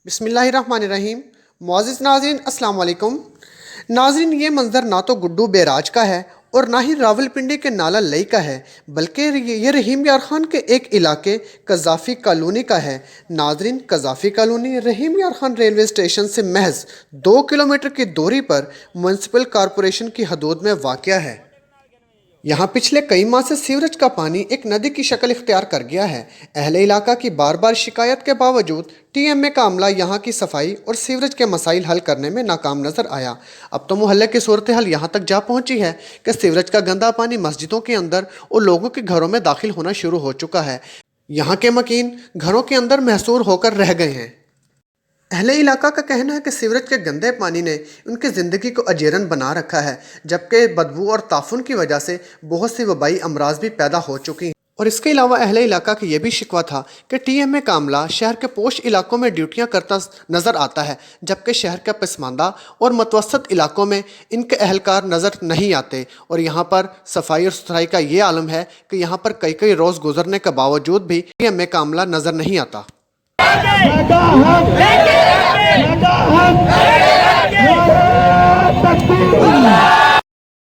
बिस्मिल्लाहिर्रहमानिर्रहीम। मुअज़्ज़िज़ नाज़रीन, अस्सलाम वालेकुम। नाज़रीन, ये मंज़र ना तो गुड्डू बैराज का है और ना ही रावलपिंडी के नाला लई का है, बल्कि ये रहीम यार खान के एक इलाके कज़ाफ़ी कॉलोनी का है। नाज़रीन, कज़ाफ़ी कॉलोनी रहीम यार खान रेलवे स्टेशन से महज 2 किलोमीटर की दूरी पर म्यूनसिपल कॉरपोरेशन की हदूद में वाक़या है। यहाँ पिछले कई माह से सीवरेज का पानी एक नदी की शक्ल इख्तियार कर गया है। अहले इलाका की बार बार शिकायत के बावजूद टीएमए का अमला यहाँ की सफाई और सीवरेज के मसाइल हल करने में नाकाम नजर आया। अब तो मोहल्ले की सूरत हाल यहाँ तक जा पहुँची है कि सीवरेज का गंदा पानी मस्जिदों के अंदर और लोगों के घरों में दाखिल होना शुरू हो चुका है। यहाँ के मकीन घरों के अंदर महसूर होकर रह गए हैं। अहले इलाका का कहना है कि सीवरेज के गंदे पानी ने उनकी ज़िंदगी को अजीरन बना रखा है, जबकि बदबू और ताफुन की वजह से बहुत सी वबाई अमराज भी पैदा हो चुकी हैं। और इसके अलावा अहले इलाका का ये भी शिकवा था कि टीएमए का अमला शहर के पोश इलाकों में ड्यूटियां करता नज़र आता है, जबकि शहर के पसमानदा और मतवसत इलाकों में इनके अहलकार नज़र नहीं आते। और यहाँ पर सफाई और सुथराई का ये आलम है कि यहाँ पर कई कई रोज़ गुजरने के बावजूद भी टीएमए का अमला नज़र नहीं आता।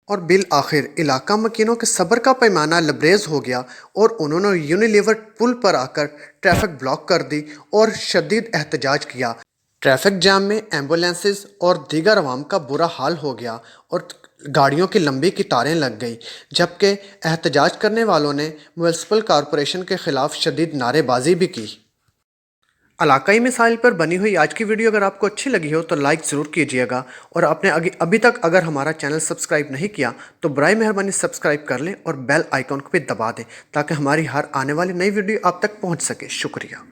और बिल आखिर इलाका मकीनों के सब्र का पैमाना लबरेज हो गया और उन्होंने यूनिलीवर पुल पर आकर ट्रैफिक ब्लॉक कर दी और शदीद एहतजाज किया। ट्रैफिक जाम में एम्बुलेंसेस और दीगर अवाम का बुरा हाल हो गया और गाड़ियों की लंबी कतारें लग गई, जबकि एहतजाज करने वालों ने म्यूनसिपल कॉरपोरेशन के ख़िलाफ़ शदीद नारेबाजी भी की। इलाकाई मिसाइल पर बनी हुई आज की वीडियो अगर आपको अच्छी लगी हो तो लाइक ज़रूर कीजिएगा, और आपने अभी तक अगर हमारा चैनल सब्सक्राइब नहीं किया तो बराए मेहरबानी सब्सक्राइब कर लें और बेल आइकॉन को भी दबा दें ताकि हमारी हर आने वाली नई वीडियो आप तक पहुंच सके। शुक्रिया।